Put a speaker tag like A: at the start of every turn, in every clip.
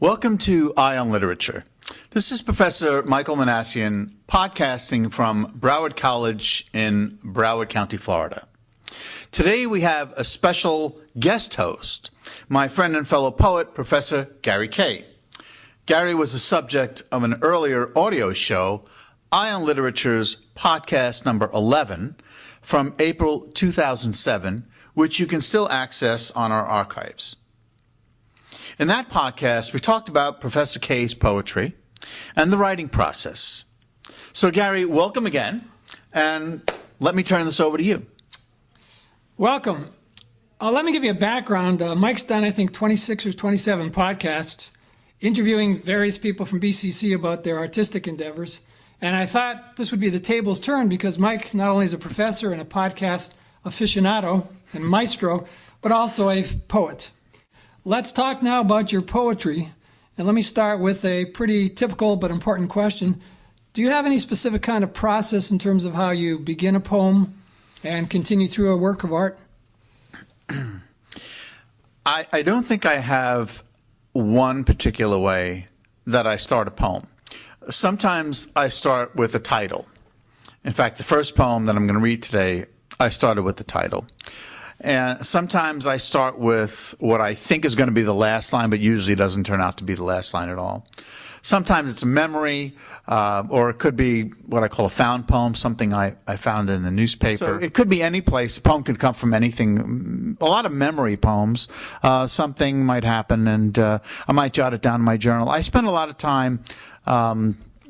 A: Welcome to Eye on Literature. This is Professor Michael Minassian podcasting from Broward College in Broward County, Florida. Today we have a special guest host, my friend and fellow poet, Professor Gary Kay. Gary was the subject of an earlier audio show, Eye on Literature's podcast number 11 from April 2007, which you can still access on our archives. In that podcast, we talked about Professor Kay's poetry and the writing process. So, Gary, welcome again, and let me turn this over to you.
B: Welcome. Let me give you a background. Mike's done, I think, 26 or 27 podcasts interviewing various people from BCC about their artistic endeavors. And I thought this would be the table's turn because Mike not only is a professor and a podcast aficionado and maestro, but also a poet. Let's talk now about your poetry. And let me start with a pretty typical but important question. Do you have any specific kind of process in terms of how you begin a poem and continue through a work of art?
A: I don't think I have one particular way that I start a poem. Sometimes I start with a title. In fact, the first poem that I'm going to read today, I started with the title. And sometimes I start with what I think is going to be the last line, but usually it doesn't turn out to be the last line at all. Sometimes it's a memory, or it could be what I call a found poem, something I found in the newspaper. So it could be any place. A poem could come from anything. A lot of memory poems. Something might happen, and I might jot it down in my journal. I spend a lot of time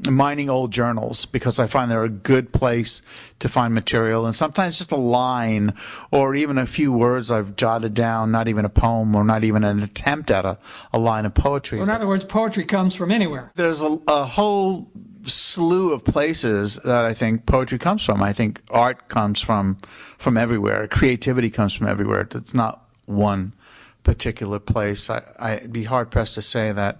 A: mining old journals because I find they're a good place to find material, and sometimes just a line or even a few words I've jotted down, not even a poem or not even an attempt at a line of poetry.
B: So in other words, poetry comes from anywhere.
A: There's a whole slew of places that I think poetry comes from. I think art comes from everywhere. Creativity comes from everywhere. It's not one particular place. I'd be hard-pressed to say that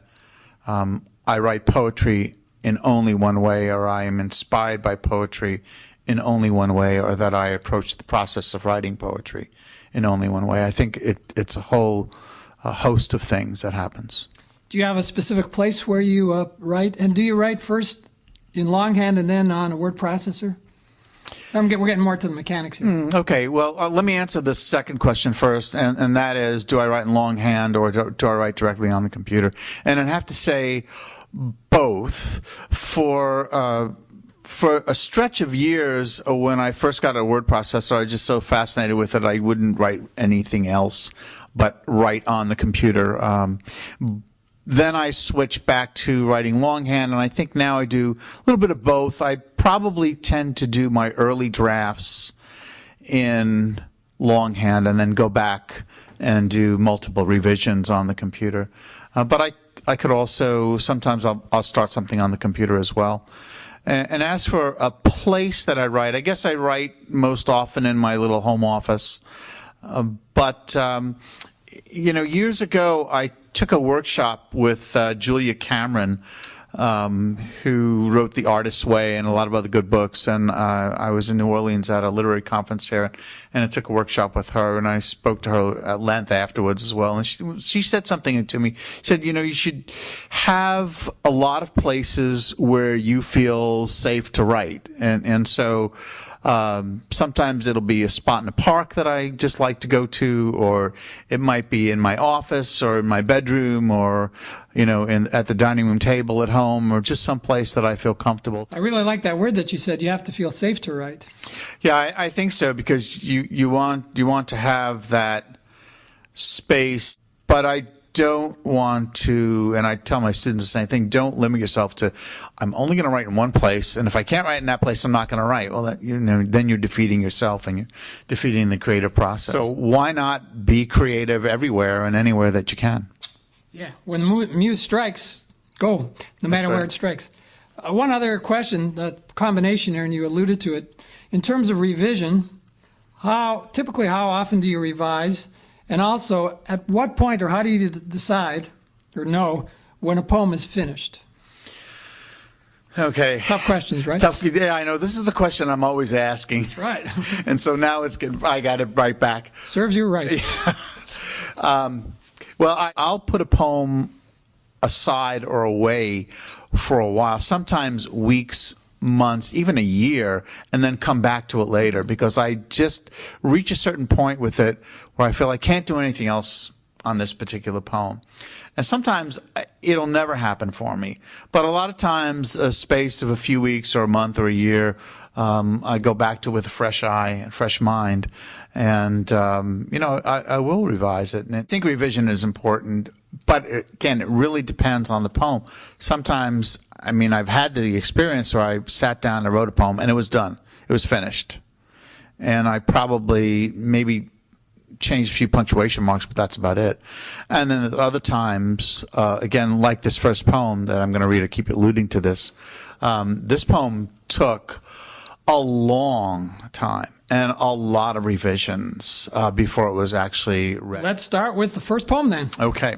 A: I write poetry in only one way, or I am inspired by poetry in only one way, or that I approach the process of writing poetry in only one way. I think it's a whole host of things that happens.
B: Do you have a specific place where you write? And do you write first in longhand and then on a word processor? We're getting more to the mechanics here.
A: Okay, well, let me answer the second question first, and that is, do I write in longhand or do I write directly on the computer? And I'd have to say both. For a stretch of years, when I first got a word processor, I was just so fascinated with it, I wouldn't write anything else but write on the computer. Then I switched back to writing longhand, and I think now I do a little bit of both. I probably tend to do my early drafts in longhand and then go back and do multiple revisions on the computer. But I could also, sometimes I'll start something on the computer as well. And as for a place that I write, I guess I write most often in my little home office. But years ago, I took a workshop with Julia Cameron, who wrote The Artist's Way and a lot of other good books. And I was in New Orleans at a literary conference here, and I took a workshop with her, and I spoke to her at length afterwards as well. And she said something to me. She said, you should have a lot of places where you feel safe to write. And so sometimes it'll be a spot in a park that I just like to go to, or it might be in my office or in my bedroom, or at the dining room table at home, or just some place that I feel comfortable.
B: I really like that word that you said. You have to feel safe to write.
A: Yeah, I think so, because you want to have that space, but I don't want to, and I tell my students the same thing, don't limit yourself to, I'm only going to write in one place, and if I can't write in that place, I'm not going to write. Well, then you're defeating yourself, and you're defeating the creative process. So why not be creative everywhere and anywhere that you can?
B: Yeah, when the muse strikes, go, no matter where it strikes. One other question, the combination there, and you alluded to it. In terms of revision, typically how often do you revise? And also, at what point or how do you decide or know when a poem is finished?
A: Okay.
B: Tough questions, right?
A: Tough. Yeah, I know. This is the question I'm always asking.
B: That's right.
A: And so now I got it right back.
B: Serves you right.
A: Well, I'll put a poem aside or away for a while, sometimes weeks, months, even a year, and then come back to it later, because I just reach a certain point with it where I feel I can't do anything else on this particular poem. And sometimes it'll never happen for me. But a lot of times, a space of a few weeks or a month or a year, I go back to it with a fresh eye and fresh mind. And, I will revise it. And I think revision is important. But again, it really depends on the poem. Sometimes, I've had the experience where I sat down and wrote a poem and it was done. It was finished. And I probably maybe changed a few punctuation marks, but that's about it. And then at other times, again, like this first poem that I'm going to read, I keep alluding to this. This poem took a long time and a lot of revisions before it was actually read.
B: Let's start with the first poem then.
A: Okay.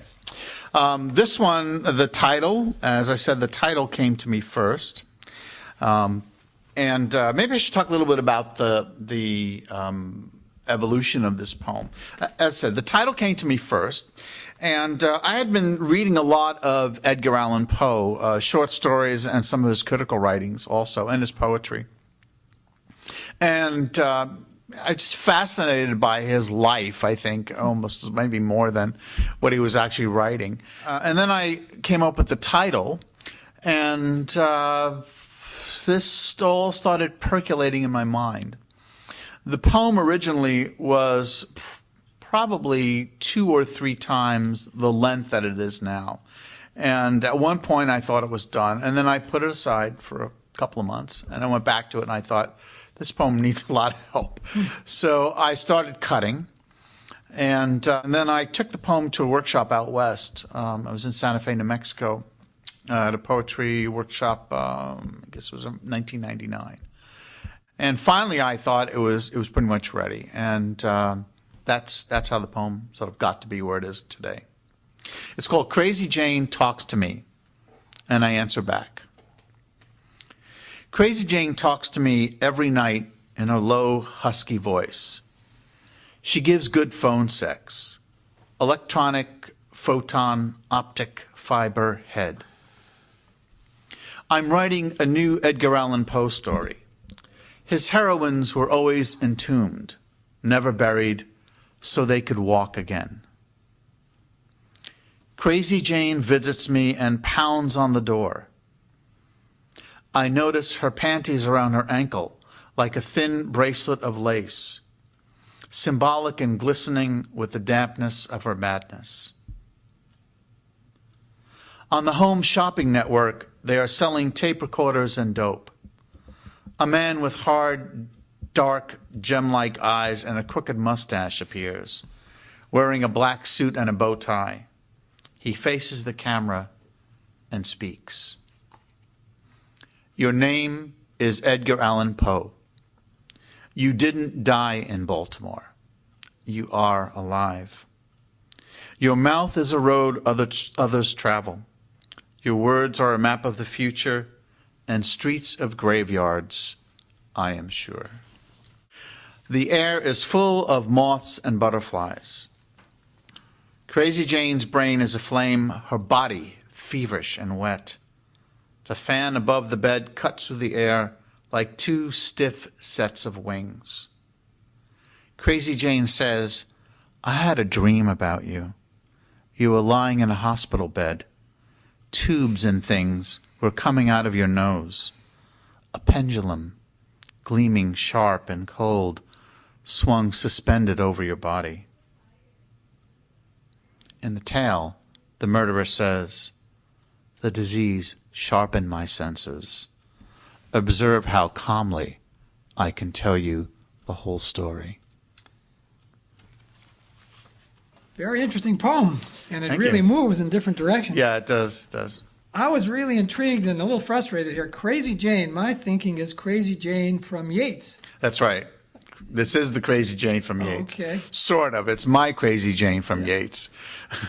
A: This one, the title, as I said, the title came to me first. And maybe I should talk a little bit about the evolution of this poem. As I said, the title came to me first, and I had been reading a lot of Edgar Allan Poe, short stories and some of his critical writings also, and his poetry. And I just fascinated by his life, I think, almost maybe more than what he was actually writing. And then I came up with the title, and this all started percolating in my mind. The poem originally was probably 2 or 3 times the length that it is now. And at one point I thought it was done, and then I put it aside for a couple of months, and I went back to it and I thought, this poem needs a lot of help. So I started cutting, and then I took the poem to a workshop out west. I was in Santa Fe, New Mexico, at a poetry workshop, I guess it was 1999. And finally, I thought it was pretty much ready, and that's how the poem sort of got to be where it is today. It's called Crazy Jane Talks to Me, and I answer back. Crazy Jane talks to me every night in her low, husky voice. She gives good phone sex, electronic, photon, optic, fiber, head. I'm writing a new Edgar Allan Poe story. His heroines were always entombed, never buried, so they could walk again. Crazy Jane visits me and pounds on the door. I notice her panties around her ankle like a thin bracelet of lace, symbolic and glistening with the dampness of her madness. On the Home Shopping Network, they are selling tape recorders and dope. A man with hard, dark, gem-like eyes and a crooked mustache appears, wearing a black suit and a bow tie. He faces the camera and speaks. Your name is Edgar Allan Poe. You didn't die in Baltimore. You are alive. Your mouth is a road others travel. Your words are a map of the future and streets of graveyards, I am sure. The air is full of moths and butterflies. Crazy Jane's brain is aflame, her body feverish and wet. The fan above the bed cuts through the air like 2 stiff sets of wings. Crazy Jane says, I had a dream about you. You were lying in a hospital bed. Tubes and things were coming out of your nose. A pendulum, gleaming sharp and cold, swung suspended over your body. In the tale, the murderer says, the disease sharpened my senses. Observe how calmly I can tell you the whole story.
B: Very interesting poem, and it
A: Thank
B: really
A: you.
B: moves in different directions.
A: Yeah, it does.
B: I was really intrigued and a little frustrated here. Crazy Jane, my thinking is Crazy Jane from Yeats.
A: That's right. This is the Crazy Jane from Yeats.
B: Okay.
A: Sort of. It's my Crazy Jane from Yeats.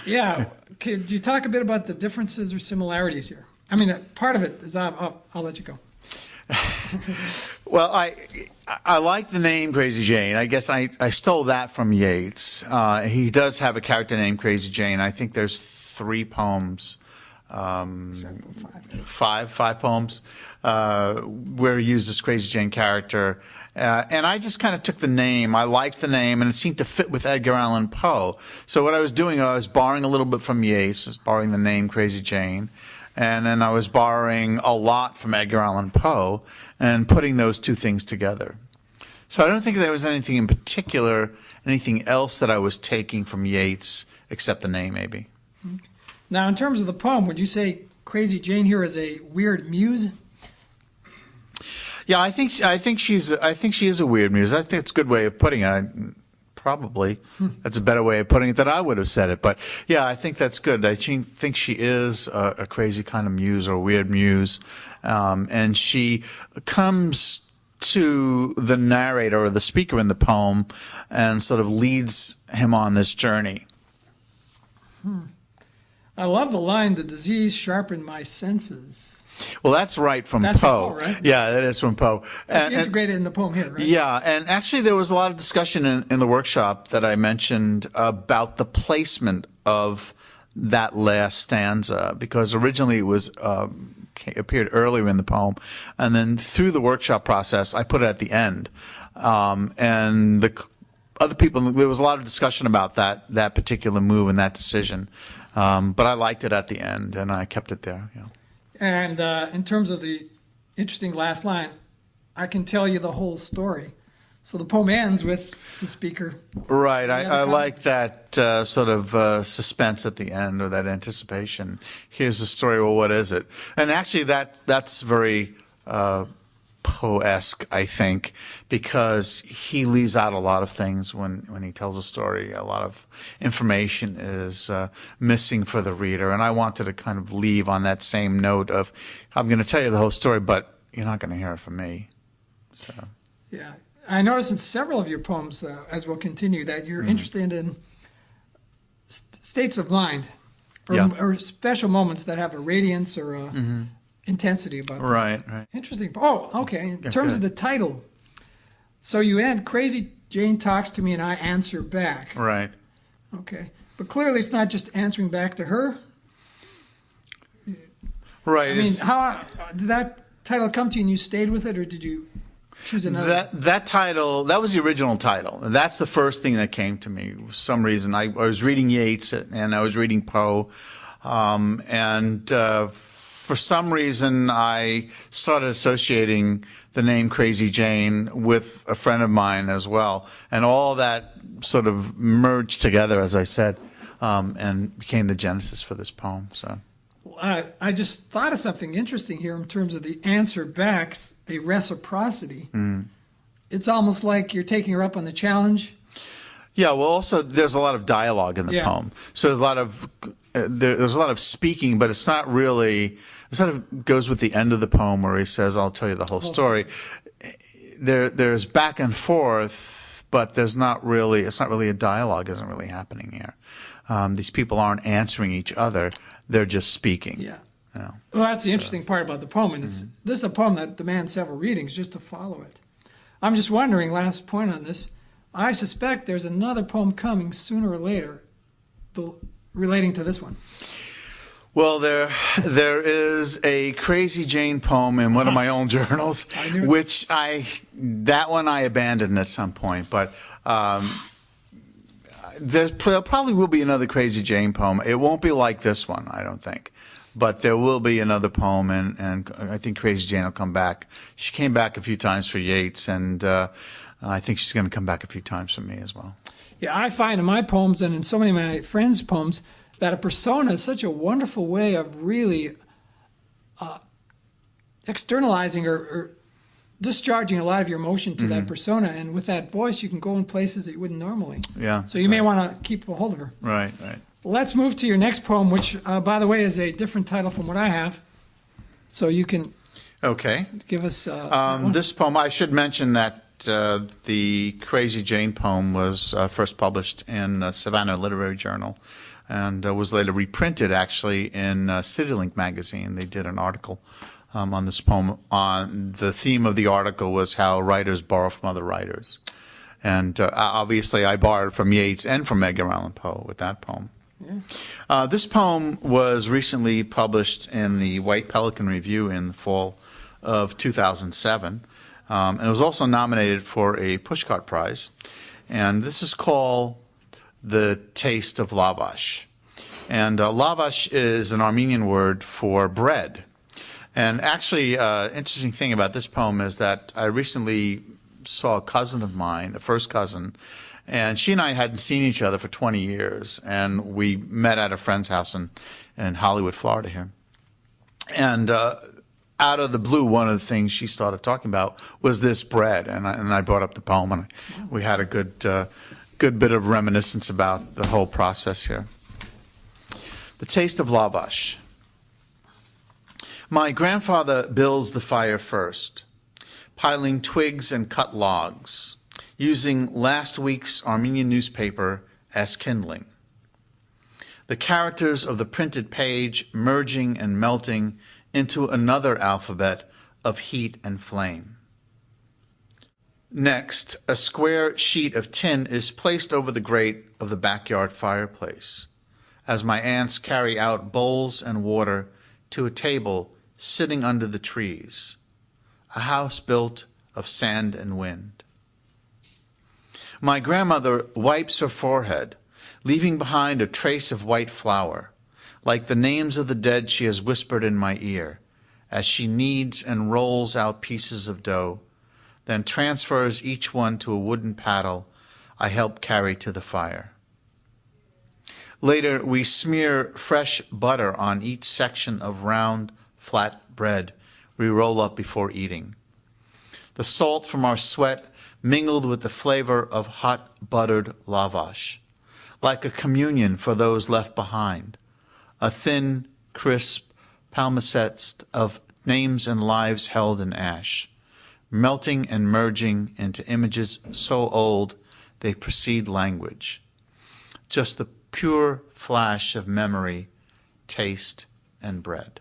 B: Yeah. Could you talk a bit about the differences or similarities here? I mean, part of it is, I'll let you go.
A: Well, I like the name Crazy Jane. I guess I stole that from Yeats. He does have a character named Crazy Jane. I think there's 3 poems five poems where he used this Crazy Jane character. And I just kind of took the name. I liked the name, and it seemed to fit with Edgar Allan Poe. So what I was doing, I was borrowing a little bit from Yeats, I was borrowing the name Crazy Jane, and then I was borrowing a lot from Edgar Allan Poe and putting those two things together. So I don't think there was anything in particular, anything else that I was taking from Yeats, except the name, maybe.
B: Now, in terms of the poem, would you say Crazy Jane here is a weird muse?
A: Yeah, I think she is a weird muse. I think it's a good way of putting it. Probably that's a better way of putting it than I would have said it. But yeah, I think that's good. I think she is a crazy kind of muse or a weird muse, and she comes to the narrator or the speaker in the poem and sort of leads him on this journey.
B: I love the line, "The disease sharpened my senses."
A: Well, that's right from
B: That's
A: Poe.
B: from Poe, right?
A: Yeah, that is from Poe.
B: It's integrated in the poem here, right?
A: Yeah, and actually there was a lot of discussion in the workshop that I mentioned about the placement of that last stanza, because originally it was appeared earlier in the poem, and then through the workshop process I put it at the end. And the other people, there was a lot of discussion about that particular move and that decision, but I liked it at the end, and I kept it there. Yeah.
B: And in terms of the interesting last line, I can tell you the whole story. So the poem ends with the speaker.
A: Right. I like that sort of suspense at the end, or that anticipation. Here's the story. Well, what is it? And actually, that's very Poe-esque, I think, because he leaves out a lot of things when he tells a story. A lot of information is missing for the reader, and I wanted to kind of leave on that same note of, I'm going to tell you the whole story, but you're not going to hear it from me. So.
B: Yeah. I noticed in several of your poems, as we'll continue, that you're interested in states of mind or special moments that have a radiance or a intensity about them.
A: Right.
B: Interesting. Oh, okay. In terms of the title, so you end, Crazy Jane talks to me and I answer back.
A: Right.
B: Okay. But clearly it's not just answering back to her.
A: Right.
B: I mean, how did that title come to you and you stayed with it, or did you choose another?
A: That title, that was the original title. That's the first thing that came to me. For some reason, I was reading Yeats and I was reading Poe, and for some reason I started associating the name Crazy Jane with a friend of mine as well, and all that sort of merged together, as I said, and became the genesis for this poem. So.
B: I just thought of something interesting here in terms of the answer backs, a reciprocity. It's almost like you're taking her up on the challenge.
A: Yeah, well, also there's a lot of dialogue in the poem, so there's a lot of speaking, but it's not really. It sort of goes with the end of the poem where he says, "I'll tell you the whole story." There's back and forth, but there's not really. It's not really a dialogue. Isn't really happening here. These people aren't answering each other. They're just speaking.
B: Yeah.
A: You know,
B: well, that's the interesting part about the poem, and this is a poem that demands several readings just to follow it. I'm just wondering, last point on this, I suspect there's another poem coming sooner or later relating to this one.
A: Well, there is a Crazy Jane poem in one of my own journals, that one I abandoned at some point, but there probably will be another Crazy Jane poem. It won't be like this one, I don't think, but there will be another poem, and I think Crazy Jane will come back. She came back a few times for Yeats, and I think she's going to come back a few times for me as well.
B: Yeah, I find in my poems and in so many of my friends' poems that a persona is such a wonderful way of really externalizing or discharging a lot of your emotion to that persona, and with that voice you can go in places that you wouldn't normally.
A: Yeah.
B: So you may want to keep a hold of her.
A: Right.
B: Let's move to your next poem, which, by the way, is a different title from what I have. So you can give us
A: this poem. I should mention that the Crazy Jane poem was first published in Savannah Literary Journal, and was later reprinted actually in CityLink magazine. They did an article on this poem. The theme of the article was how writers borrow from other writers. And obviously I borrowed from Yeats and from Edgar Allan Poe with that poem. This poem was recently published in the White Pelican Review in the fall of 2007. And it was also nominated for a Pushcart Prize. And this is called The Taste of Lavash. And lavash is an Armenian word for bread. And actually, interesting thing about this poem is that I recently saw a cousin of mine, a first cousin, and she and I hadn't seen each other for 20 years. And we met at a friend's house in Hollywood, Florida here. And out of the blue, one of the things she started talking about was this bread. And I brought up the poem, and we had a good bit of reminiscence about the whole process here. The Taste of Lavash. My grandfather builds the fire first, piling twigs and cut logs, using last week's Armenian newspaper as kindling. The characters of the printed page merging and melting into another alphabet of heat and flame. Next, a square sheet of tin is placed over the grate of the backyard fireplace, as my aunts carry out bowls and water to a table sitting under the trees, a house built of sand and wind. My grandmother wipes her forehead, leaving behind a trace of white flour, like the names of the dead she has whispered in my ear, as she kneads and rolls out pieces of dough, then transfers each one to a wooden paddle I help carry to the fire. Later, we smear fresh butter on each section of round, flat bread we roll up before eating. The salt from our sweat mingled with the flavor of hot buttered lavash, like a communion for those left behind, a thin, crisp palimpsest of names and lives held in ash, melting and merging into images so old they precede language. Just the pure flash of memory, taste, and bread.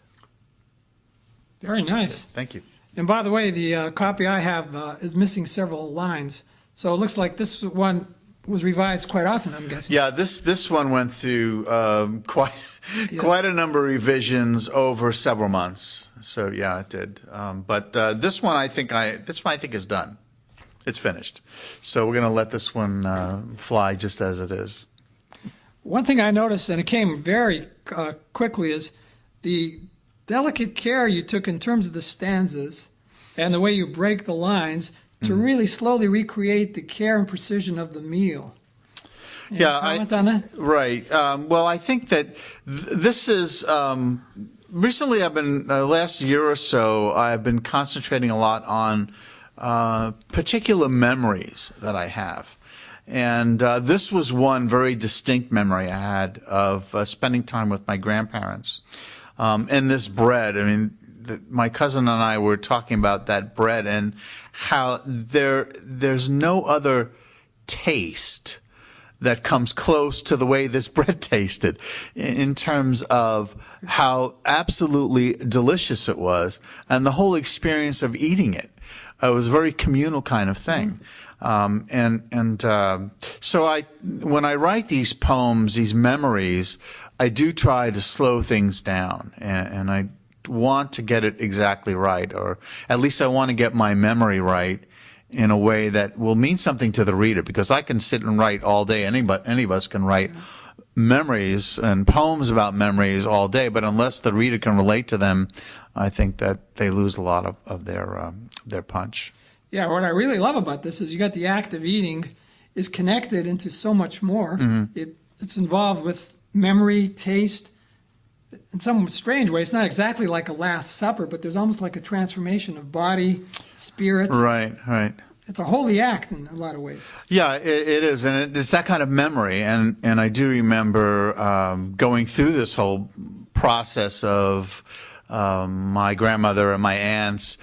B: Very nice.
A: Thank you.
B: And by the way, the copy I have is missing several lines. So it looks like this one was revised quite often, I'm guessing.
A: Yeah, this one went through quite a number of revisions over several months. So yeah, it did. But this one I think is done. It's finished. So we're going to let this one fly just as it is.
B: One thing I noticed, and it came very quickly, is the delicate care you took in terms of the stanzas and the way you break the lines to really slowly recreate the care and precision of the meal. Any comment on that?
A: Right. Well, I think that this is recently. I've been last year or so. I've been concentrating a lot on particular memories that I have. And this was one very distinct memory I had of spending time with my grandparents. And this bread, I mean, my cousin and I were talking about that bread and how there's no other taste that comes close to the way this bread tasted in terms of how absolutely delicious it was and the whole experience of eating it. It was a very communal kind of thing. So when I write these poems, these memories, I do try to slow things down, and I want to get it exactly right, or at least I want to get my memory right in a way that will mean something to the reader, because I can sit and write all day. Any of us can write memories and poems about memories all day, but unless the reader can relate to them, I think that they lose a lot of their punch.
B: Yeah, what I really love about this is you got the act of eating is connected into so much more. It's involved with memory, taste. In some strange way, it's not exactly like a Last Supper, but there's almost like a transformation of body, spirit.
A: Right, right.
B: It's a holy act in a lot of ways.
A: Yeah, it is, and it's that kind of memory. And I do remember going through this whole process of my grandmother and my aunts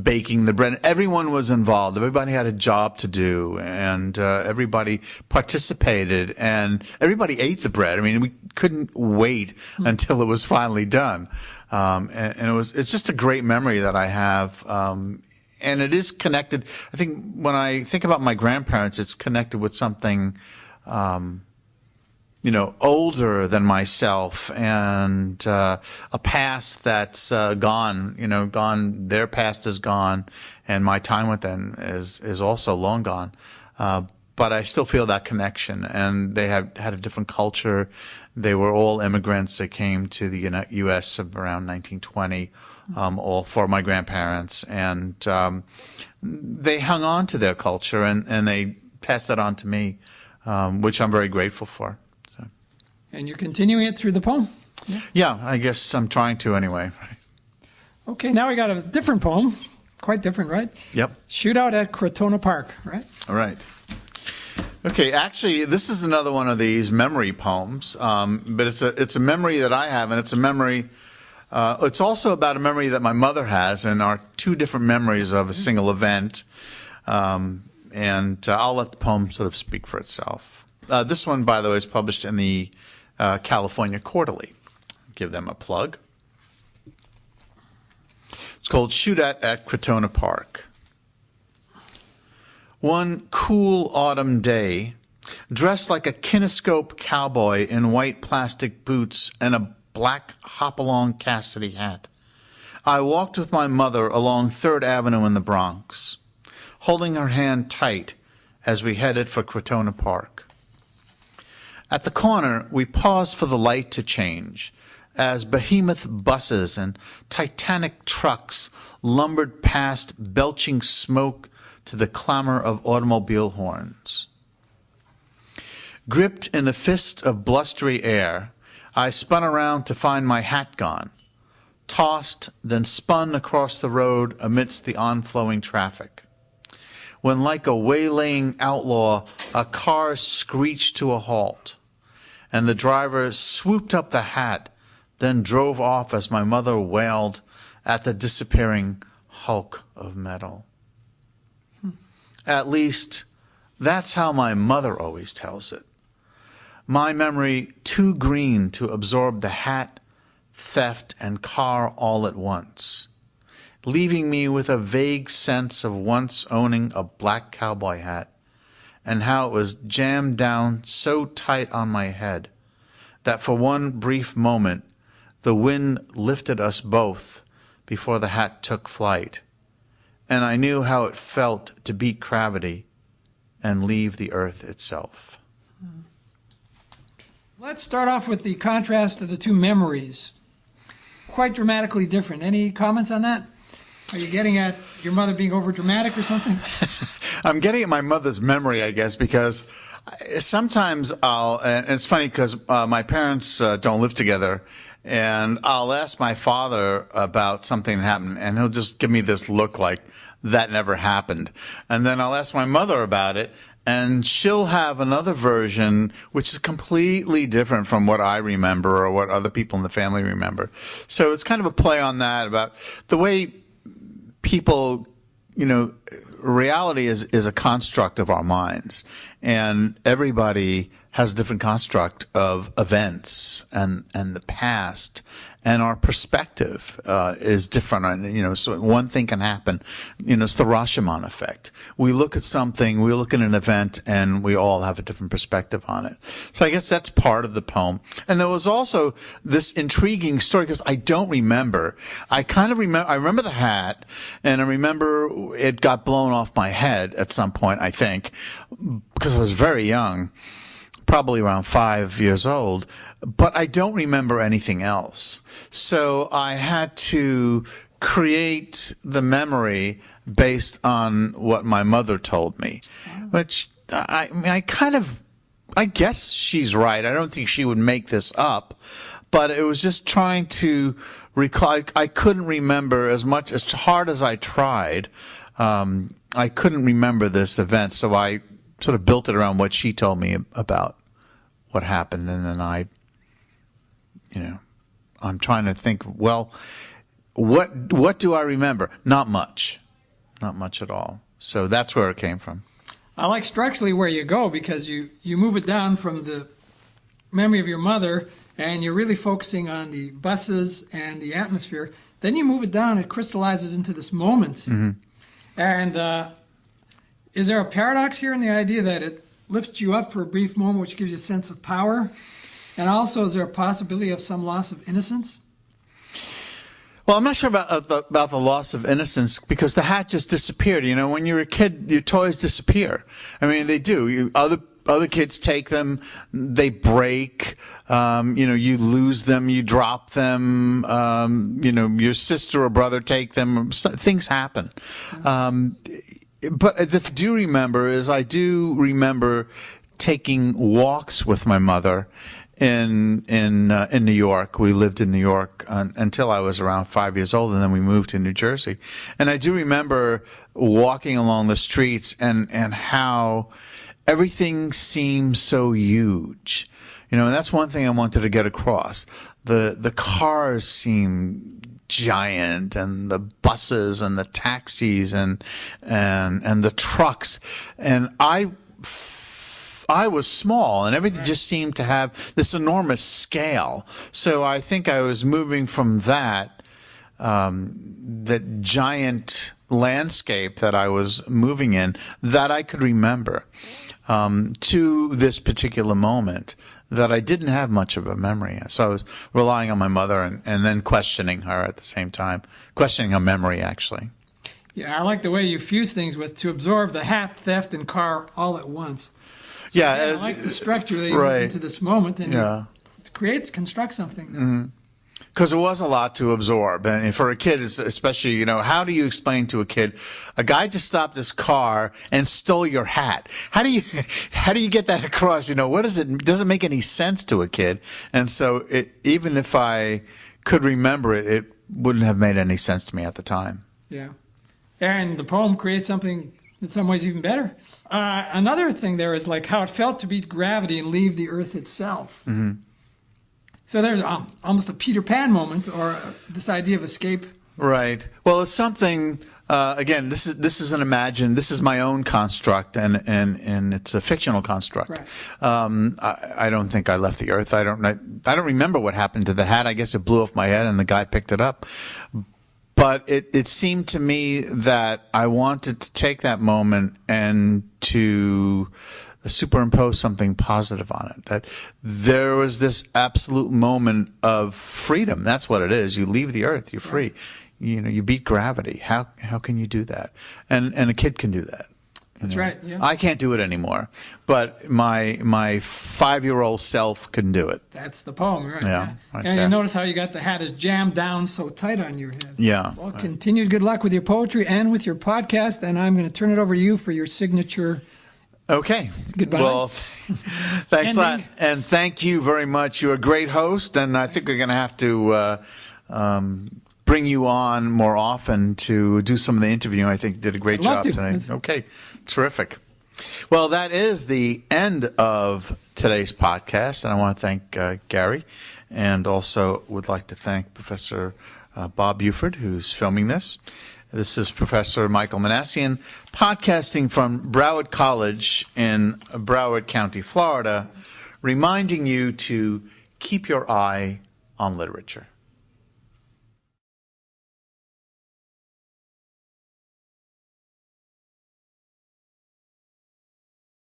A: baking the bread. Everyone was involved. Everybody had a job to do, and everybody participated, and everybody ate the bread. I mean, we couldn't wait until it was finally done. And it's just a great memory that I have. And it is connected. I think when I think about my grandparents, it's connected with something older than myself, and a past that's gone. Gone. Their past is gone, and my time with them is also long gone. But I still feel that connection, and they had a different culture. They were all immigrants that came to the U.S. around 1920, all for my grandparents, and they hung on to their culture, and they passed that on to me, which I'm very grateful for. So.
B: And you're continuing it through the poem?
A: Yeah, I guess I'm trying to anyway.
B: Okay, now we got a different poem. Quite different, right?
A: Yep.
B: Shootout at Crotona Park, right?
A: All right. Okay, actually, this is another one of these memory poems, but it's a memory that I have, and it's a memory. It's also about a memory that my mother has, and are two different memories of a single event. And I'll let the poem sort of speak for itself. This one, by the way, is published in the California Quarterly. Give them a plug. It's called Shootout at Crotona Park. One cool autumn day, dressed like a kinescope cowboy in white plastic boots and a black hop-along Cassidy hat, I walked with my mother along 3rd Avenue in the Bronx, holding her hand tight as we headed for Crotona Park. At the corner, we paused for the light to change as behemoth buses and Titanic trucks lumbered past, belching smoke to the clamor of automobile horns. Gripped in the fist of blustery air, I spun around to find my hat gone, tossed, then spun across the road amidst the onflowing traffic. When, like a waylaying outlaw, a car screeched to a halt, and the driver swooped up the hat, then drove off as my mother wailed at the disappearing hulk of metal. At least, that's how my mother always tells it. My memory too green to absorb the hat, theft, and car all at once, leaving me with a vague sense of once owning a black cowboy hat, and how it was jammed down so tight on my head that for one brief moment the wind lifted us both before the hat took flight, and I knew how it felt to beat gravity and leave the earth itself.
B: Let's start off with the contrast of the two memories. Quite dramatically different. Any comments on that? Are you getting at your mother being over dramatic or something?
A: I'm getting at my mother's memory, I guess, because sometimes and it's funny because my parents don't live together, and I'll ask my father about something that happened, and he'll just give me this look like that never happened. And then I'll ask my mother about it, and she'll have another version which is completely different from what I remember or what other people in the family remember. So it's kind of a play on that about the way people, reality is a construct of our minds, and everybody has a different construct of events and the past, and our perspective is different. So one thing can happen. It's the Rashomon effect. We look at something, we look at an event, and we all have a different perspective on it. So I guess that's part of the poem. And there was also this intriguing story because I don't remember. I remember the hat, and I remember it got blown off my head at some point, I think, because I was very young. Probably around 5 years old, but I don't remember anything else. So I had to create the memory based on what my mother told me, which I guess she's right. I don't think she would make this up, but it was just trying to recall. I couldn't remember as hard as I tried. I couldn't remember this event, so I sort of built it around what she told me about what happened, and then I'm trying to think, well, what do I remember? Not much at all. So that's where it came from.
B: I like structurally where you go, because you move it down from the memory of your mother, and you're really focusing on the buses and the atmosphere. Then you move it down, it crystallizes into this moment. Mm-hmm. And is there a paradox here in the idea that lifts you up for a brief moment, which gives you a sense of power? And also, is there a possibility of some loss of innocence?
A: Well, I'm not sure about the loss of innocence, because the hat just disappeared. You know, when you're a kid, your toys disappear. I mean, they do. Other kids take them, they break. You lose them, you drop them. Your sister or brother take them. Things happen. But I do remember taking walks with my mother in New York. We lived in New York until I was around 5 years old, and then we moved to New Jersey. And I do remember walking along the streets and how everything seemed so huge. And that's one thing I wanted to get across. The cars seem giant, and the buses and the taxis and the trucks, and I was small, and everything just seemed to have this enormous scale. So I think I was moving from that giant landscape that I was moving in, that I could remember, to this particular moment that I didn't have much of a memory. So I was relying on my mother and then questioning her at the same time, questioning her memory, actually.
B: Yeah, I like the way you fuse things with to absorb the hat, theft, and car all at once. So
A: yeah,
B: I like the structure that you put into this moment, and it constructs something.
A: Mm-hmm. Because there was a lot to absorb, and for a kid, especially, how do you explain to a kid, a guy just stopped his car and stole your hat? How do you get that across? What is it? Doesn't make any sense to a kid, and so even if I could remember it, it wouldn't have made any sense to me at the time.
B: Yeah, and the poem creates something in some ways even better. Another thing there is like how it felt to beat gravity and leave the earth itself. Mm-hmm. So there's almost a Peter Pan moment, or this idea of escape. Right.
A: Well, it's something. Again, this is my own construct, and it's a fictional construct.
B: Right.
A: I don't think I left the earth. I don't remember what happened to the hat. I guess it blew off my head, and the guy picked it up. But it seemed to me that I wanted to take that moment and to superimpose something positive on it, that there was this absolute moment of freedom. That's what it is. You leave the earth, you're free. You beat gravity. How can you do that? And a kid can do that.
B: That's right. Yeah.
A: I can't do it anymore, but my 5-year-old self can do it.
B: That's the poem, right?
A: Yeah. Right
B: and
A: there.
B: you notice how you got the hat is jammed down so tight on your head.
A: Yeah.
B: Well, continued good luck with your poetry and with your podcast, and I'm going to turn it over to you for your signature.
A: Okay.
B: Goodbye.
A: Well, thanks a lot. And thank you very much. You're a great host, and I think we're going to have to bring you on more often to do some of the interviewing. I think you did a great job tonight. Okay. Terrific. Well, that is the end of today's podcast, and I want to thank Gary, and also would like to thank Professor Bob Buford, who's filming this. This is Professor Michael Minassian, podcasting from Broward College in Broward County, Florida, reminding you to keep your eye on literature.